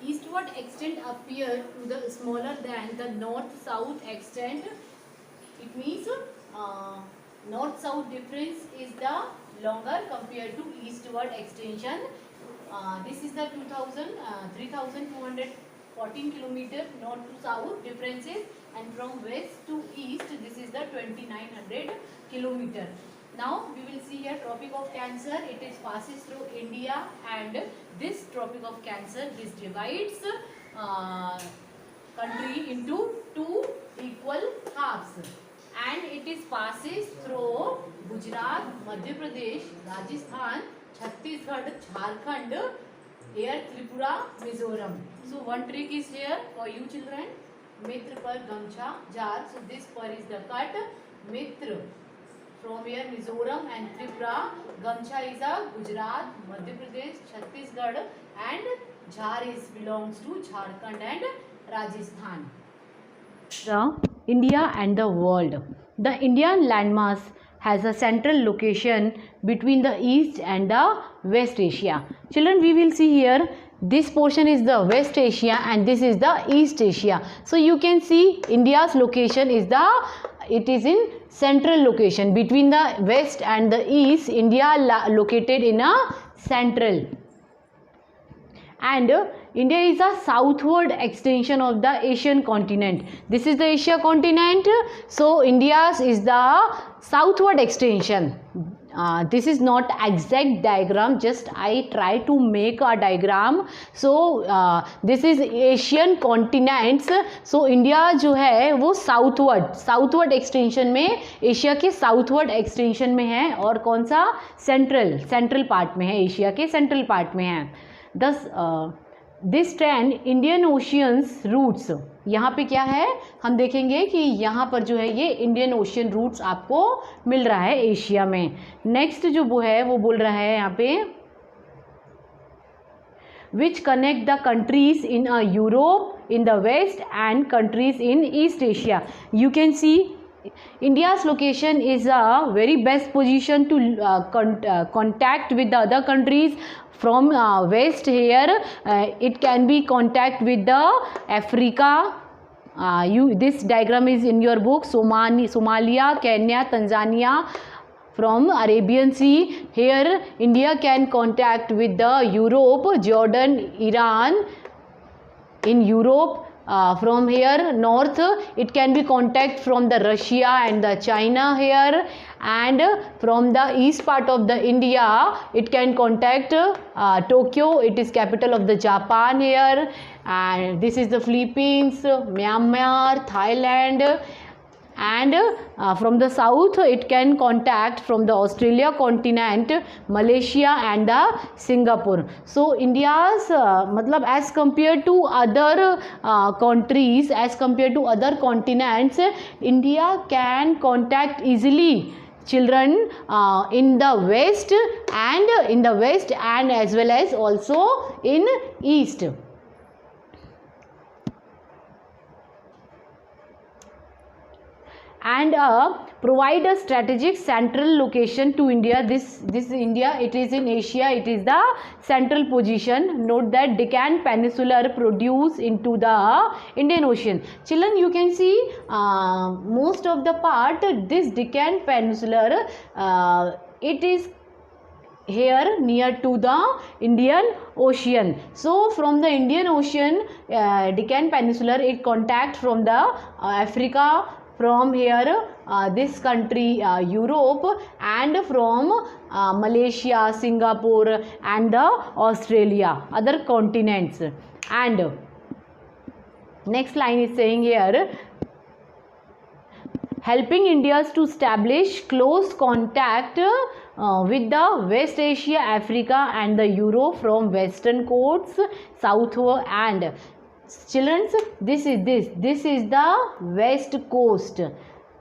eastward extent appear to the smaller than the north-south extent. It means north-south difference is the longer compared to eastward extension. This is the 3,214 kilometer north to south differences, and from west to east this is the 2,900 kilometer. Now we will see here Tropic of Cancer. It is passes through India, and this Tropic of Cancer, this divides country into two equal halves, and it is passes through Gujarat, Madhya Pradesh, Rajasthan, Chhattisgarh, Jharkhand, here Tripura, Mizoram. So one trick is here for you children. Mitra par gamcha jar. So this par is the cut. Mitra from here Mizoram and Tripura. Gamcha is a Gujarat, Madhya Pradesh, Chhattisgarh, and jar is belongs to Jharkhand and Rajasthan. The India and the world. The Indian landmass has a central location between the East and the West Asia. Children, we will see here, this portion is the West Asia and this is the East Asia. So you can see India's location is it is in central location between the West and the East. India located in a central. And India is a southward extension of the Asian continent. This is the Asia continent. So India's is the southward extension. This is not exact diagram, just I try to make a diagram. So this is Asian continents. So India जो है वो southward extension में, Asia के southward extension में है, और कौन सा central part में है, एशिया के central part में है. Thus this trend Indian Ocean's routes, यहाँ पे क्या है, हम देखेंगे कि यहाँ पर जो है ये इंडियन ओशियन रूट्स आपको मिल रहा है एशिया में. नेक्स्ट जो वो है वो बोल रहा है यहाँ पे which connect the countries in Europe in the west and countries in East Asia. You can see India's location is a very best position to contact with the other countries. From west here, it can be contact with the Africa. This diagram is in your book. Somalia, Kenya, Tanzania. From Arabian Sea, here India can contact with the Europe, Jordan, Iran. In Europe, from here north, it can be contact from the Russia and the China here, and from the east part of the India, it can contact Tokyo. It is capital of the Japan here, and this is the Philippines, Myanmar, Thailand. And from the south, it can contact from the Australia continent, Malaysia and the Singapore. So India's matlab as compared to other countries, as compared to other continents, India can contact easily children in the west and as well as also in east. And provide a strategic central location to India. This India, it is in Asia, it is the central position. Note that Deccan Peninsula produce into the Indian Ocean. Children, you can see most of the part, this Deccan Peninsula, it is here near to the Indian Ocean. So from the Indian Ocean, Deccan Peninsula, it contact from the Africa, from here this country Europe, and from Malaysia, Singapore and the Australia, other continents. And next line is saying here, helping India to establish close contact with the West Asia, Africa and the Europe from western coasts southward. And children, this is the west coast.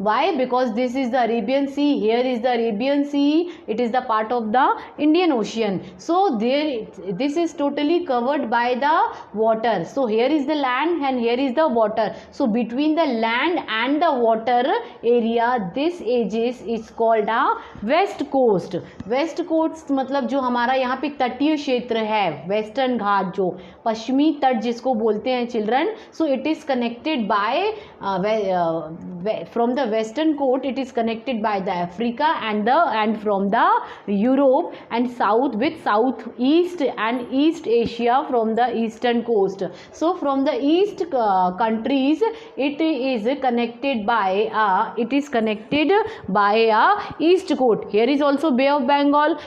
Why? Because this is the Arabian Sea. Here is the Arabian Sea. It is the part of the Indian Ocean. So this is totally covered by the water. So here is the land and here is the water. So between the land and the water area, this edges is called a west coast. West coast मतलब जो हमारा यहाँ पे तटीय क्षेत्र है, western घाट, जो पश्चिमी तट जिसको बोलते हैं children. So it is connected by from the western coast, it is connected by the Africa and from the Europe and south with southeast and East Asia from the eastern coast. So from the east countries it is connected by a east coast. Here is also Bay of Bengal.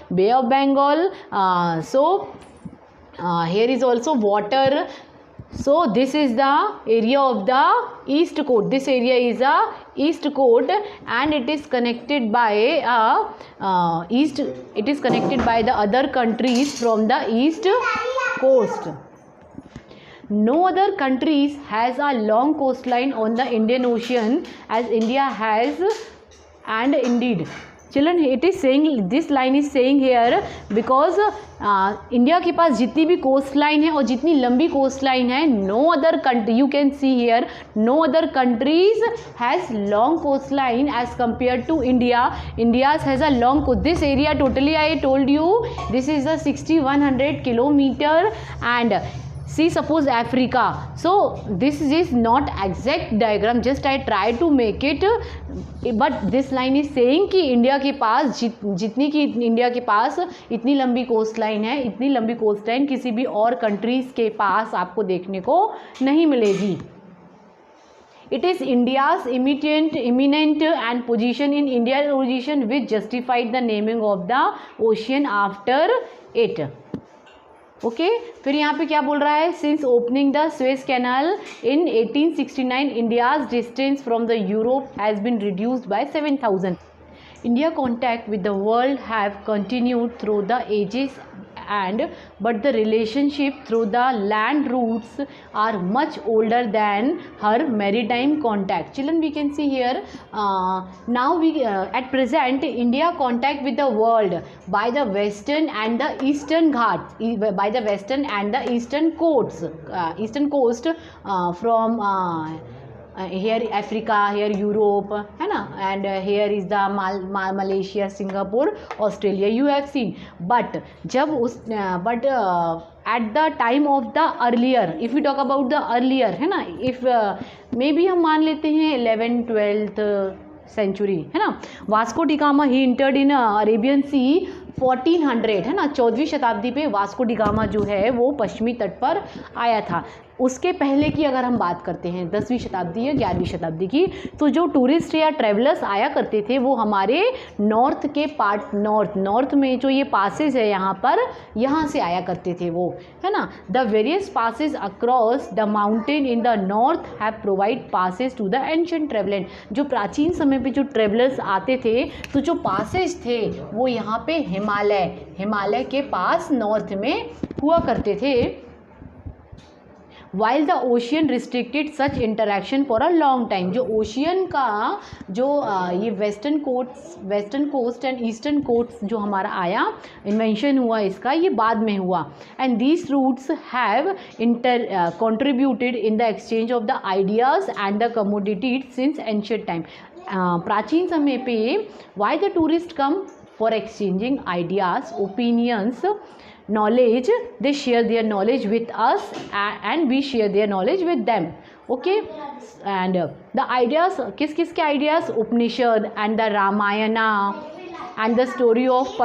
Here is also water. So this is the area of the east coast. This area is a east coast and it is connected by It is connected by the other countries from the east coast. No other countries has a long coastline on the Indian Ocean as India has, and indeed. Children, it is saying, this line is saying here because India के पास जितनी भी coast line है और जितनी लंबी coast line है, no other country, you can see here, no other countries has long coast line as compare to India. India's has a long coast. This area totally I told you this is the 6100 kilometre. And see suppose Africa. So this is not exact diagram, just I try to make it, but this line is saying कि India के पास जितनी की India के पास इतनी लंबी coast line है, इतनी लंबी कोस्ट लाइन किसी भी और कंट्रीज़ के पास आपको देखने को नहीं मिलेगी. It is India's eminent and position in Indian position which justified the naming of the ocean after it. Okay फिर यहाँ पे क्या बोल रहा है, since opening the Suez canal in 1869 India's distance from the Europe has been reduced by 7000. India contact with the world have continued through the ages but the relationship through the land routes are much older than her maritime contact. Children, we can see here now at present India contact with the world by the western and the eastern ghats, by the western and the eastern coast from here Africa, here Europe, है ना, and here is the Malaysia, Singapore, Australia, you have seen. But at the time of the earlier, if we talk about the earlier, है ना, if maybe हम मान लेते हैं 11th 12th century, है ना, वास्को डिगामा ही इंटर्ड इन अरेबियन सी 1400, है ना, 14वीं शताब्दी पे वास्को डिगामा जो है वो पश्चिमी तट पर आया था. उसके पहले की अगर हम बात करते हैं 10वीं शताब्दी या 11वीं शताब्दी की, तो जो टूरिस्ट या ट्रेवलर्स आया करते थे वो हमारे नॉर्थ के पार्ट, नॉर्थ में जो ये पासेज है यहाँ पर, यहाँ से आया करते थे वो, है ना. The various passes across the mountain in the north have provide passes to the ancient traveller. जो प्राचीन समय पे जो ट्रेवलर्स आते थे तो जो पासेज थे वो यहाँ पे हिमालय के पास नॉर्थ में हुआ करते थे. While the ocean restricted such interaction for a long time. जो ओशियन का जो ये western coast and eastern coast जो हमारा आया, इन्वेंशन हुआ इसका, ये बाद में हुआ. And these routes have contributed in the exchange of the ideas and the commodities since ancient time. प्राचीन समय पे why the tourist come for exchanging ideas, opinions, knowledge. They share their knowledge with us and we share their knowledge with them. Okay, and the ideas, किस के ideas? Upanishad and the Ramayana and the story of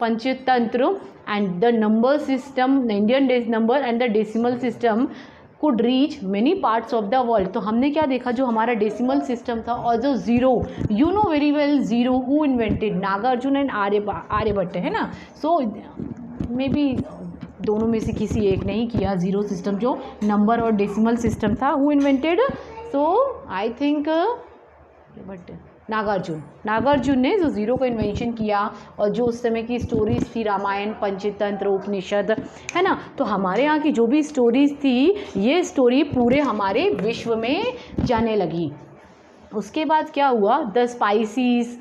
Panchatantra and the number system, the Indian days number and the decimal system could reach many parts of the world. तो हमने क्या देखा, जो हमारा decimal system था और जो zero, you know very well zero who invented, Nagarjuna and Aryabhata, है ना. सो मे बी दोनों में से किसी एक ने ही किया ज़ीरो सिस्टम, जो नंबर और डेसिमल सिस्टम था. Who invented? So I think but Nagarjuna ने जो ज़ीरो को इन्वेंशन किया, और जो उस समय की स्टोरीज़ थी, रामायण, पंचतंत्र, उपनिषद, है ना. तो हमारे यहाँ की जो भी स्टोरीज़ थी, ये स्टोरी पूरे हमारे विश्व में जाने लगी. उसके बाद क्या हुआ, the species,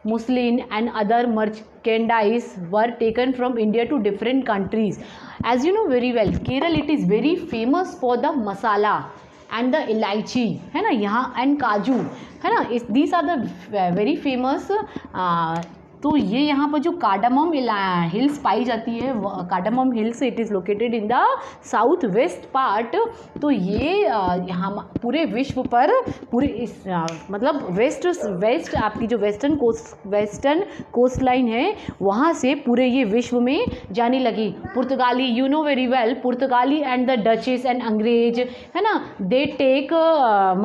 muslin and other merchandise were taken from India to different countries. As you know very well, Kerala it is very famous for the masala and the elaichi, है ना, यहाँ and काजू, है ना, these are the very famous. तो ये यहाँ पर जो कार्डामम हिल्स पाई जाती है, cardamom hills, it is located in the south west part. तो ये यहाँ पूरे विश्व पर, पूरे इस मतलब वेस्ट आपकी जो वेस्टर्न कोस्ट लाइन है वहाँ से पूरे ये विश्व में जाने लगी. पुर्तगाली, यू नो वेरी वेल, पुर्तगाली एंड द डचेस एंड अंग्रेज, है ना, दे टेक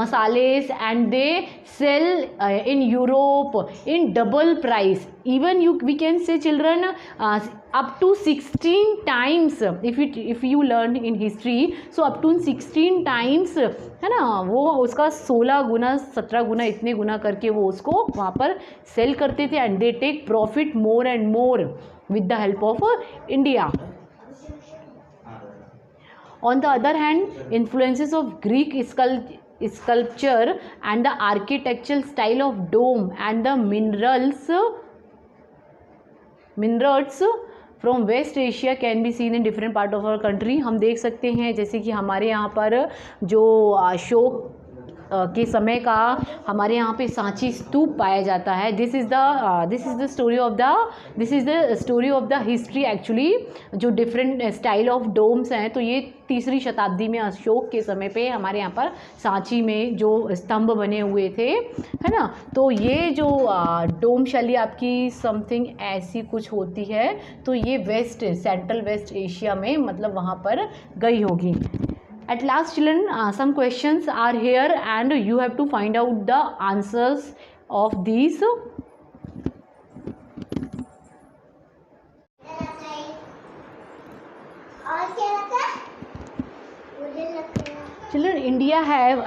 मसालेस and they sell in Europe in double price. Even we can say children up to 16 times. If you learn in history, so up to 16 times, है ना, वो उसका 16 गुना 17 गुना इतने गुना करके वो उसको वहाँ पर सेल करते थे. And they take profit more and more with the help of India. On the other hand, influences of Greek sculpture and the architectural style of dome and the minerals from West Asia can be seen in different part of our country. हम देख सकते हैं जैसे कि हमारे यहाँ पर जो अशोक के समय का हमारे यहाँ पे सांची स्तूप पाया जाता है. This is the story of the history actually. जो डिफरेंट स्टाइल ऑफ डोम्स हैं, तो ये 3री शताब्दी में अशोक के समय पे हमारे यहाँ पर सांची में जो स्तंभ बने हुए थे, है ना. तो ये जो डोम शैली आपकी समथिंग ऐसी कुछ होती है, तो ये सेंट्रल वेस्ट एशिया में मतलब वहाँ पर गई होगी. At last children, some questions are here and you have to find out the answers of these. Children, India have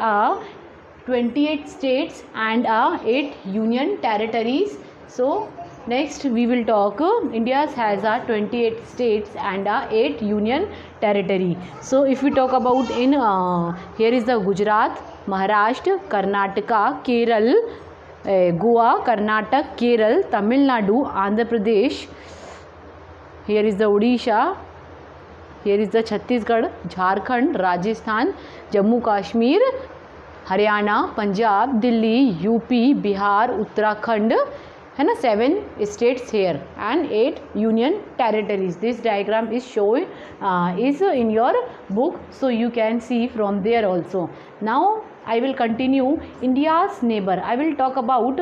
28 states and 8 union territories. So next we will talk, India has 28 states and 8 union territory. So if we talk about here is the Gujarat, Maharashtra, Karnataka, Kerala, Goa, Karnataka, Kerala, Tamil Nadu, Andhra Pradesh. Here is the Odisha. Here is the Chhattisgarh, Jharkhand, Rajasthan, Jammu Kashmir, Haryana, Punjab, Delhi, UP, Bihar, Uttarakhand, है ना, 7 states here and 8 union territories. This diagram is shown is in your book, so you can see from there also. Now I will continue India's neighbor. I will talk about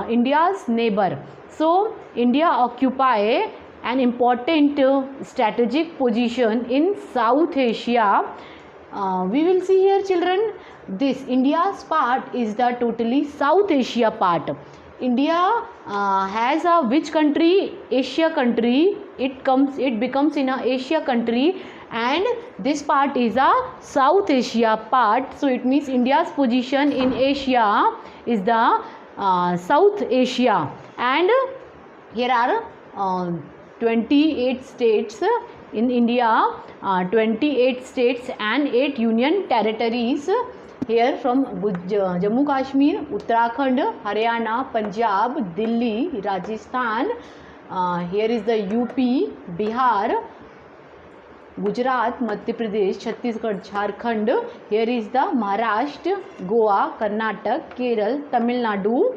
India's neighbor. So India occupy an important strategic position in South Asia. We will see here children, this India's part is the totally South Asia part. India has a which country? Asia country. It becomes in a Asia country, and this part is a South Asia part. So it means India's position in Asia is the South Asia, and here are 28 states in India, 28 states and 8 union territories. Here from Jammu Kashmir, Uttarakhand, Haryana, Punjab, Delhi, Rajasthan. Here is the UP, Bihar, Gujarat, Madhya Pradesh, Chhattisgarh, Jharkhand. Here is the Maharashtra, Goa, Karnataka, Kerala, Tamil Nadu.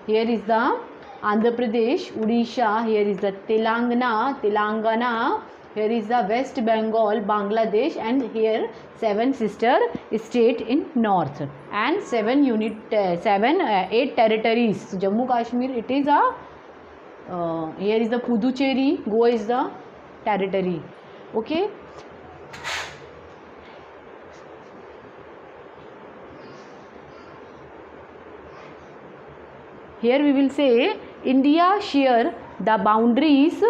Here is the Andhra Pradesh, Odisha. Here is the Telangana. Here is the West Bengal, Bangladesh, and here 7 sister state in north and 8 territories. So Jammu Kashmir, it is a here is the Puducherry, Goa is the territory. Okay. Here we will say India share the boundaries.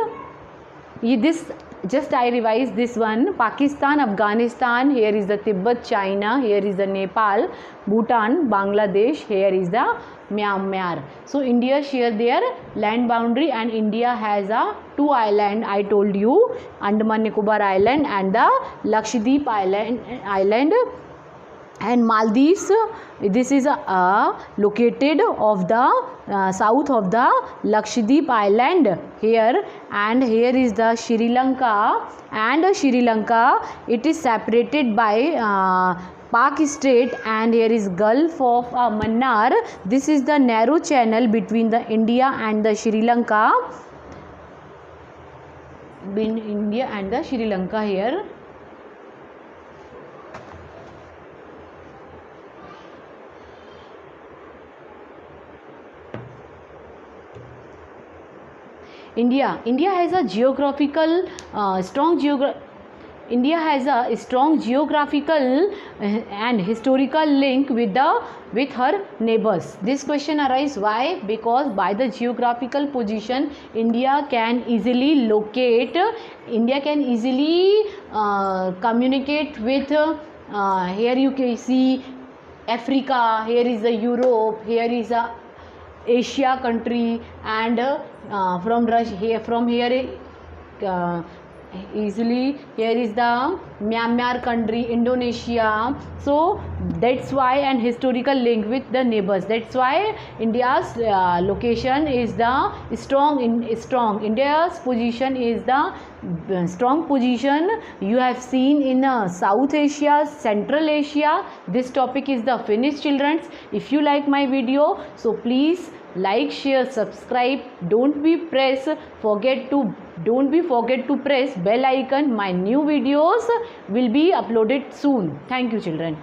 This just I revise this one. Pakistan, Afghanistan, here is the Tibet, China, here is the Nepal, Bhutan, Bangladesh, here is the Myanmar. So India share their land boundary, and India has a 2 island. I told you, Andaman Nicobar Island and the Lakshadweep Island And Maldives, this is located of the south of the Lakshadweep island here, and here is the Sri Lanka, and Sri Lanka, it is separated by Pak Strait, and here is Gulf of Mannar. This is the narrow channel between the India and the Sri Lanka, here. India has a strong geographical and historical link with her neighbors. This question arises why? Because by the geographical position, India can easily communicate with. Here you can see Africa. Here is the Europe. Here is a Asia country, and from here easily here is the Myanmar country, Indonesia. So that's why, and historical link with the neighbors. That's why India's location is the strong. India's position is the strong position you have seen in South Asia, Central Asia. This topic is the finished, children. If you like my video, so please like, share, subscribe. Don't be forget to press bell icon. My new videos will be uploaded soon. Thank you, children.